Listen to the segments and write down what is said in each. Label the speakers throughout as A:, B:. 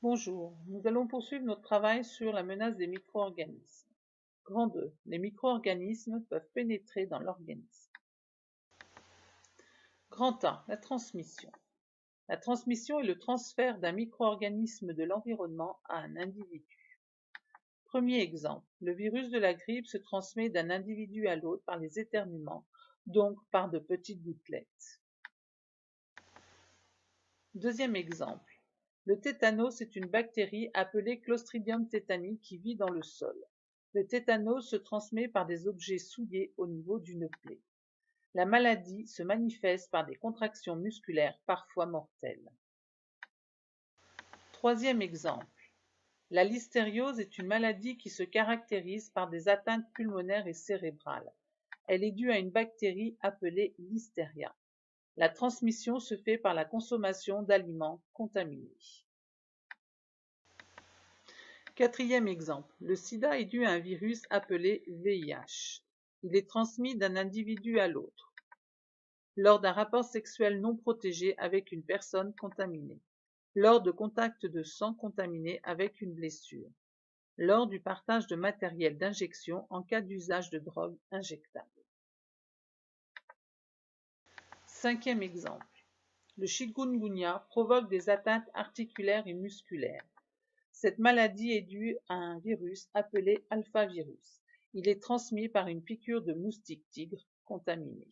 A: Bonjour, nous allons poursuivre notre travail sur la menace des micro-organismes. Grand 2. Les micro-organismes peuvent pénétrer dans l'organisme. Grand A. La transmission. La transmission est le transfert d'un micro-organisme de l'environnement à un individu. Premier exemple, le virus de la grippe se transmet d'un individu à l'autre par les éternuements, donc par de petites gouttelettes. Deuxième exemple, le tétanos est une bactérie appelée Clostridium tetani qui vit dans le sol. Le tétanos se transmet par des objets souillés au niveau d'une plaie. La maladie se manifeste par des contractions musculaires parfois mortelles. Troisième exemple, la listériose est une maladie qui se caractérise par des atteintes pulmonaires et cérébrales. Elle est due à une bactérie appelée Listeria. La transmission se fait par la consommation d'aliments contaminés. Quatrième exemple, le sida est dû à un virus appelé VIH. Il est transmis d'un individu à l'autre, lors d'un rapport sexuel non protégé avec une personne contaminée, lors de contacts de sang contaminé avec une blessure, lors du partage de matériel d'injection en cas d'usage de drogue injectable. Cinquième exemple, le chikungunya provoque des atteintes articulaires et musculaires. Cette maladie est due à un virus appelé alphavirus. Il est transmis par une piqûre de moustique tigre contaminée.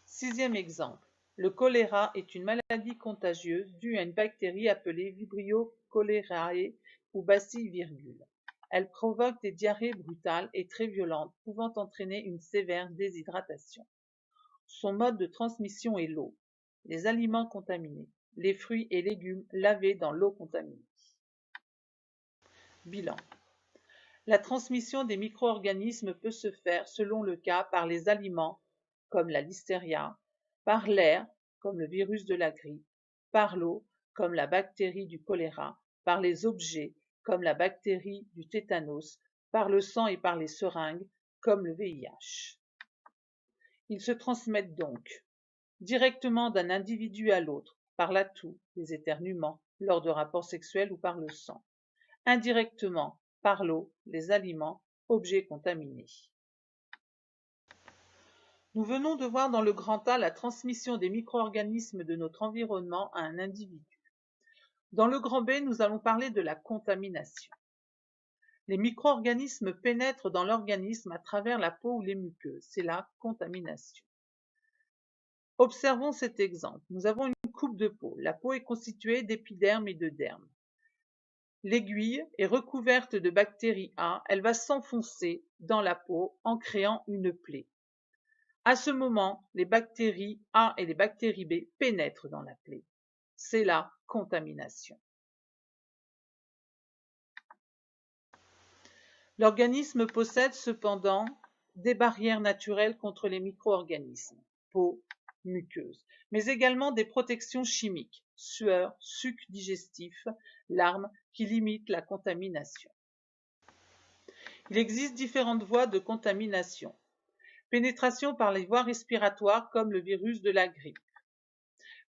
A: Sixième exemple, le choléra est une maladie contagieuse due à une bactérie appelée Vibrio cholerae ou bacille virgule. Elle provoque des diarrhées brutales et très violentes, pouvant entraîner une sévère déshydratation. Son mode de transmission est l'eau, les aliments contaminés, les fruits et légumes lavés dans l'eau contaminée. Bilan. La transmission des micro-organismes peut se faire, selon le cas, par les aliments, comme la listeria, par l'air, comme le virus de la grippe, par l'eau, comme la bactérie du choléra, par les objets, comme la bactérie du tétanos, par le sang et par les seringues, comme le VIH. Ils se transmettent donc directement d'un individu à l'autre, par la toux, les éternuements, lors de rapports sexuels ou par le sang, indirectement par l'eau, les aliments, objets contaminés. Nous venons de voir dans le grand A la transmission des micro-organismes de notre environnement à un individu. Dans le grand B, nous allons parler de la contamination. Les micro-organismes pénètrent dans l'organisme à travers la peau ou les muqueuses, c'est la contamination. Observons cet exemple. Nous avons une coupe de peau. La peau est constituée d'épiderme et de derme. L'aiguille est recouverte de bactérie A, elle va s'enfoncer dans la peau en créant une plaie. À ce moment, les bactéries A et les bactéries B pénètrent dans la plaie. C'est la contamination. L'organisme possède cependant des barrières naturelles contre les micro-organismes, peau, muqueuse, mais également des protections chimiques, sueur, suc digestif, larmes, qui limitent la contamination. Il existe différentes voies de contamination. Pénétration par les voies respiratoires comme le virus de la grippe.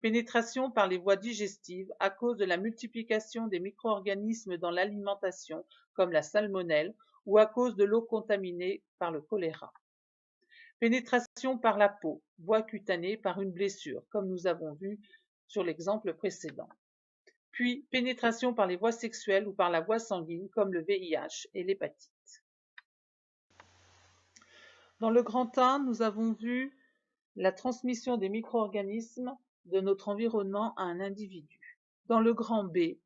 A: Pénétration par les voies digestives à cause de la multiplication des micro-organismes dans l'alimentation comme la salmonelle ou à cause de l'eau contaminée par le choléra. Pénétration par la peau, voie cutanée par une blessure, comme nous avons vu sur l'exemple précédent. Puis pénétration par les voies sexuelles ou par la voie sanguine comme le VIH et l'hépatite. Dans le grand A, nous avons vu la transmission des micro-organismes de notre environnement à un individu. Dans le grand B,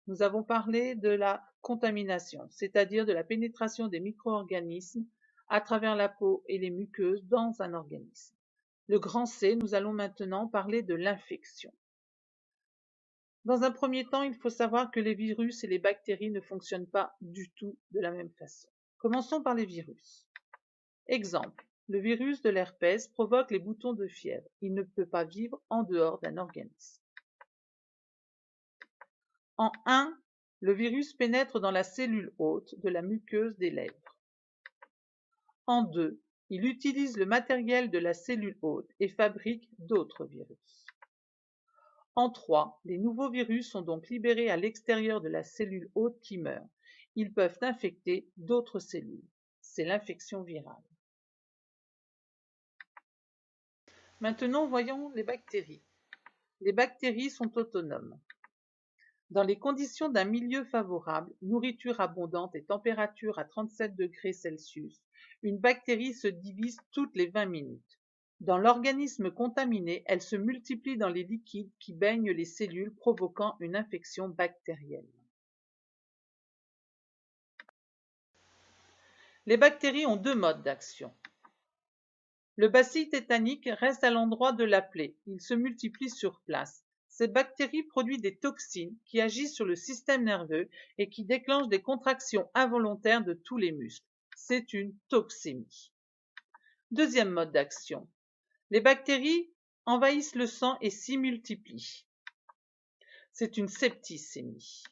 A: nous avons parlé de la contamination, c'est-à-dire de la pénétration des micro-organismes à travers la peau et les muqueuses dans un organisme. Le grand C, nous allons maintenant parler de l'infection. Dans un premier temps, il faut savoir que les virus et les bactéries ne fonctionnent pas du tout de la même façon. Commençons par les virus. Exemple, le virus de l'herpès provoque les boutons de fièvre. Il ne peut pas vivre en dehors d'un organisme. En 1, le virus pénètre dans la cellule hôte de la muqueuse des lèvres. En 2, il utilise le matériel de la cellule hôte et fabrique d'autres virus. En 3, les nouveaux virus sont donc libérés à l'extérieur de la cellule hôte qui meurt. Ils peuvent infecter d'autres cellules. C'est l'infection virale. Maintenant, voyons les bactéries. Les bactéries sont autonomes. Dans les conditions d'un milieu favorable, nourriture abondante et température à 37 degrés Celsius, une bactérie se divise toutes les 20 minutes. Dans l'organisme contaminé, elle se multiplie dans les liquides qui baignent les cellules, provoquant une infection bactérienne. Les bactéries ont deux modes d'action. Le bacille tétanique reste à l'endroit de la plaie, il se multiplie sur place. Cette bactérie produit des toxines qui agissent sur le système nerveux et qui déclenchent des contractions involontaires de tous les muscles. C'est une toxémie. Deuxième mode d'action. Les bactéries envahissent le sang et s'y multiplient. C'est une septicémie.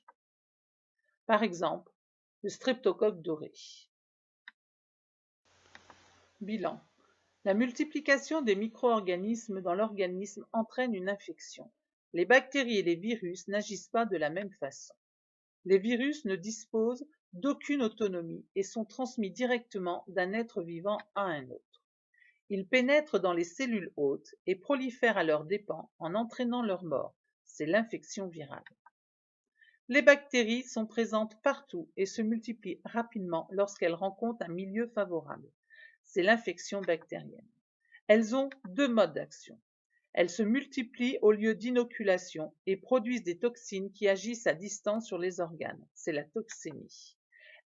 A: Par exemple, le streptocoque doré. Bilan. La multiplication des micro-organismes dans l'organisme entraîne une infection. Les bactéries et les virus n'agissent pas de la même façon. Les virus ne disposent d'aucune autonomie et sont transmis directement d'un être vivant à un autre. Ils pénètrent dans les cellules hôtes et prolifèrent à leurs dépens en entraînant leur mort. C'est l'infection virale. Les bactéries sont présentes partout et se multiplient rapidement lorsqu'elles rencontrent un milieu favorable. C'est l'infection bactérienne. Elles ont deux modes d'action. Elles se multiplient au lieu d'inoculation et produisent des toxines qui agissent à distance sur les organes. C'est la toxémie.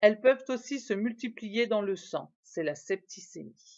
A: Elles peuvent aussi se multiplier dans le sang. C'est la septicémie.